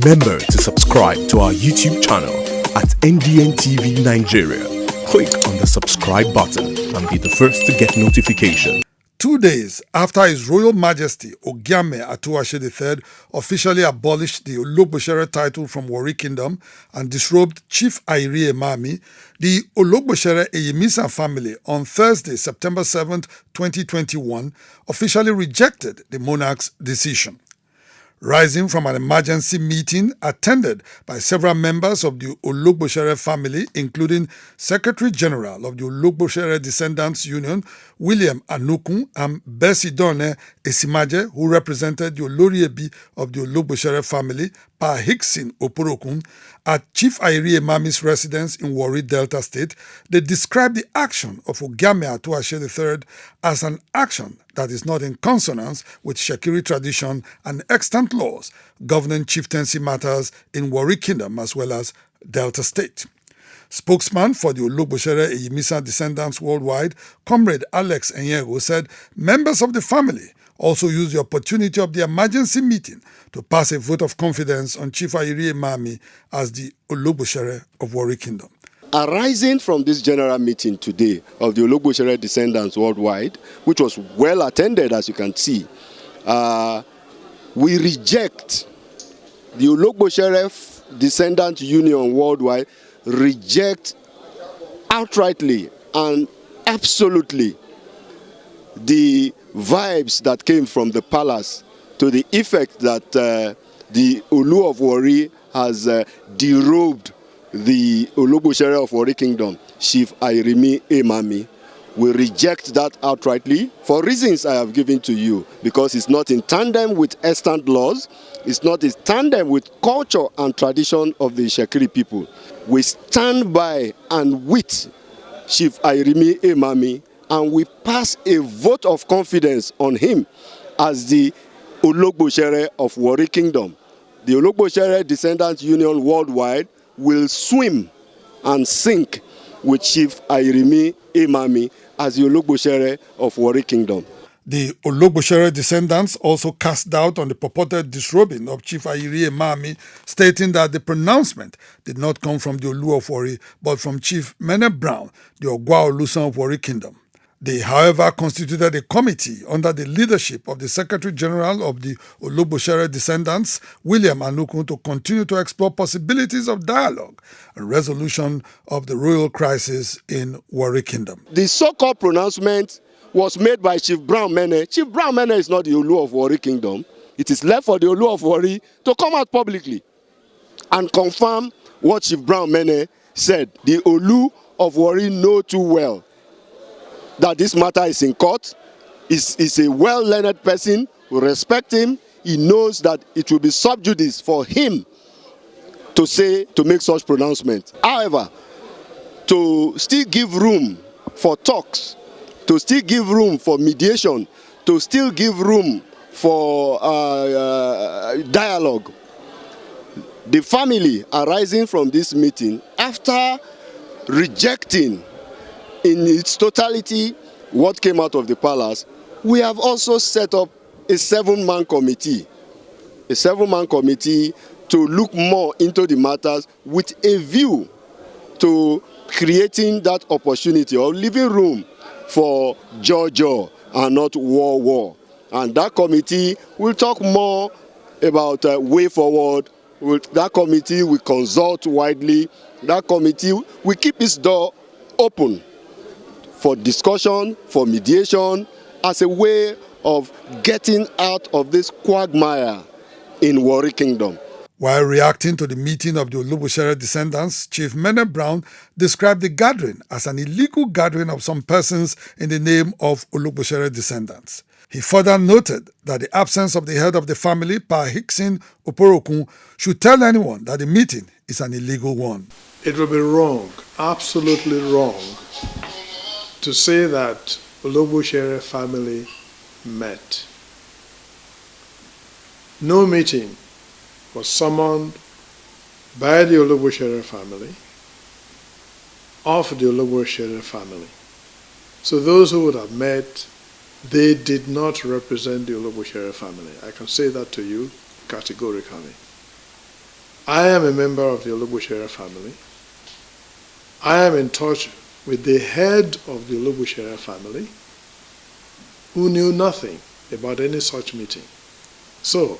Remember to subscribe to our YouTube channel at NDN TV Nigeria. Click on the subscribe button and be the first to get notification. 2 days after His Royal Majesty Ogiame Atuwase III officially abolished the Ologbotsere title from Warri Kingdom and disrobed Chief Ayiri Emami, the Ologbotsere Eyimisa family on Thursday, September 7, 2021, officially rejected the monarch's decision. Rising from an emergency meeting attended by several members of the Ologbotsere family, including Secretary General of the Ologbotsere Descendants Union, William Anukun, and Besidone Esimaje, who represented the Oloriebi of the Ologbotsere family, Pa Hickson Oporokun, at Chief Ayiri Emami's residence in Warri Delta State, they described the action of Ogiame Atuwase III as an action that is not in consonance with Shekiri tradition and extant laws governing chieftaincy matters in Warri Kingdom as well as Delta State. Spokesman for the Ologbotsere Eyimisa descendants worldwide, Comrade Alex Enyego, said members of the family also used the opportunity of the emergency meeting to pass a vote of confidence on Chief Ayiri Emami as the Ologbotsere of Warri Kingdom. Arising from this general meeting today of the Ologbotsere descendants worldwide, which was well attended, as you can see, we reject the Ologbotsere Descendants Union worldwide, reject outrightly and absolutely the vibes that came from the palace to the effect that the Olu of Warri has derobed the Ologbotsere of Warri Kingdom, Chief Ayiri Emami. We reject that outrightly for reasons I have given to you, because it's not in tandem with extant laws, it's not in tandem with culture and tradition of the Shekiri people. We stand by and with Chief Ayiri Emami, and we pass a vote of confidence on him as the Ologbotsere of Warri Kingdom. The Ologbotsere Descendants Union worldwide will swim and sink with Chief Ayiri Emami as the Ologbotsere of Warri Kingdom. The Ologbotsere descendants also cast doubt on the purported disrobing of Chief Ayiri Emami, stating that the pronouncement did not come from the Olu of Warri, but from Chief Mene Brown, the Ogwa Olusan of Warri Kingdom. They, however, constituted a committee under the leadership of the Secretary General of the Ologbotsere descendants, William Anukun, to continue to explore possibilities of dialogue and resolution of the royal crisis in Warri Kingdom. The so-called pronouncement was made by Chief Brown Mene. Chief Brown Mene is not the Olu of Warri Kingdom. It is left for the Olu of Warri to come out publicly and confirm what Chief Brown Mene said. The Olu of Warri know too well that this matter is in court. Is a well-learned person. We respect him. He knows that it will be sub judice for him to make such pronouncement. However, to still give room for talks, to still give room for mediation, to still give room for dialogue, the family arising from this meeting, after rejecting in its totality what came out of the palace, we have also set up a 7-man committee. A 7-man committee to look more into the matters with a view to creating that opportunity or leaving room for jaw and not war. And that committee will talk more about way forward. That committee will consult widely. That committee will keep its door open for discussion, for mediation, as a way of getting out of this quagmire in Warri Kingdom. While reacting to the meeting of the Ologbotsere descendants, Chief Mene Brown described the gathering as an illegal gathering of some persons in the name of Ologbotsere descendants. He further noted that the absence of the head of the family, Pa Hickson Oporokun, should tell anyone that the meeting is an illegal one. It will be wrong, absolutely wrong, to say that Ologbotsere family met. No meeting was summoned by the Ologbotsere family of the Ologbotsere family. So those who would have met, they did not represent the Ologbotsere family. I can say that to you categorically. I am a member of the Ologbotsere family. I am in touch with the head of the Ologbotsere family, who knew nothing about any such meeting. So,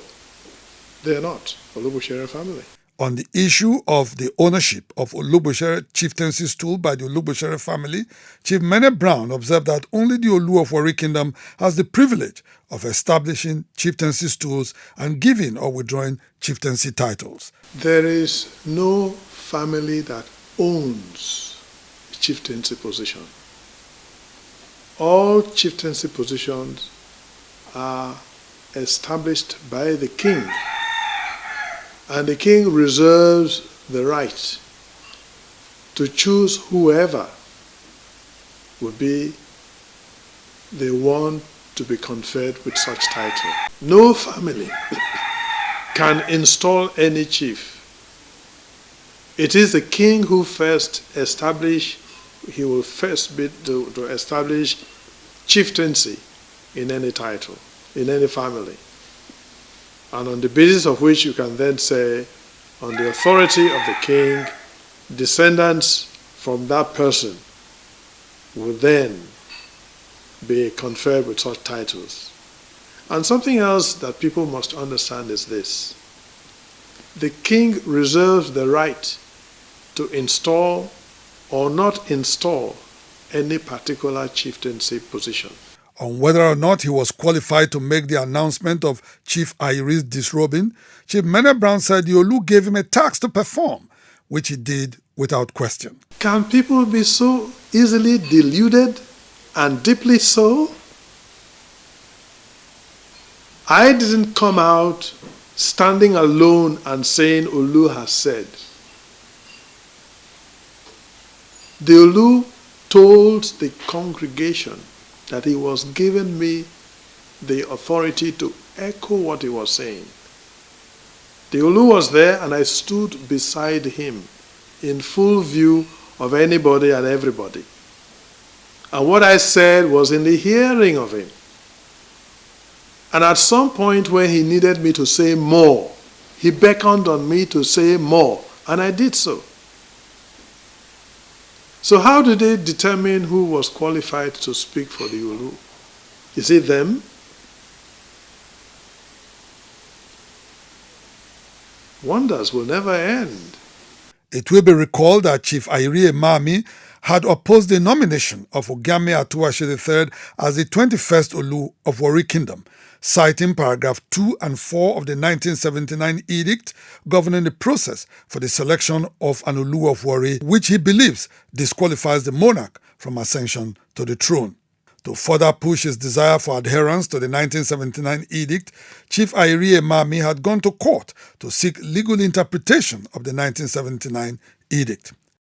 they are not Ologbotsere family. On the issue of the ownership of Ologbotsere chieftaincy stool by the Ologbotsere family, Chief Mene Brown observed that only the Olu of Warri Kingdom has the privilege of establishing chieftaincy stools and giving or withdrawing chieftaincy titles. There is no family that owns a chieftaincy position. All chieftaincy positions are established by the king, and the king reserves the right to choose whoever would be the one to be conferred with such title. No family can install any chief. It is the king who first establish, he will first be to establish chieftaincy in any title, in any family. And on the basis of which you can then say, on the authority of the king, descendants from that person will then be conferred with such titles. And something else that people must understand is this. The king reserves the right to install or not install any particular chieftaincy position. On whether or not he was qualified to make the announcement of Chief Ayiri's disrobing, Chief Mene Brown said the Olu gave him a task to perform, which he did without question. Can people be so easily deluded and deeply so? I didn't come out standing alone and saying Olu has said. The Olu told the congregation that he was giving me the authority to echo what he was saying. The Olu was there and I stood beside him in full view of anybody and everybody. And what I said was in the hearing of him. And at some point when he needed me to say more, he beckoned on me to say more, and I did so. So how did they determine who was qualified to speak for the Olu? Is it them? Wonders will never end. It will be recalled that Chief Ayiri Emami had opposed the nomination of Ogiame Atuwashe III as the 21st Olu of Warri Kingdom, citing paragraph 2 and 4 of the 1979 edict governing the process for the selection of an Olu of Warri, which he believes disqualifies the monarch from ascension to the throne. To further push his desire for adherence to the 1979 edict, Chief Ayiri Emami had gone to court to seek legal interpretation of the 1979 edict.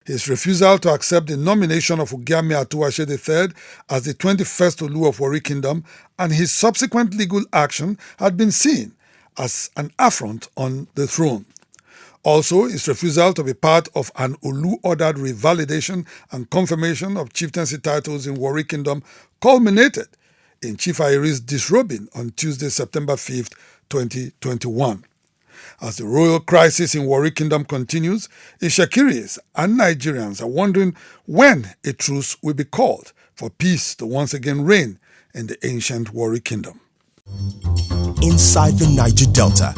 His refusal to accept the nomination of Ogiame Atuwashe III as the 21st Olu of Warri Kingdom and his subsequent legal action had been seen as an affront on the throne. Also, his refusal to be part of an Olu-ordered revalidation and confirmation of chieftaincy titles in Warri Kingdom culminated in Chief Ayiri's disrobing on Tuesday, September 5th, 2021. As the royal crisis in Warri Kingdom continues, Ishakiris and Nigerians are wondering when a truce will be called for peace to once again reign in the ancient Warri Kingdom. Inside the Niger Delta,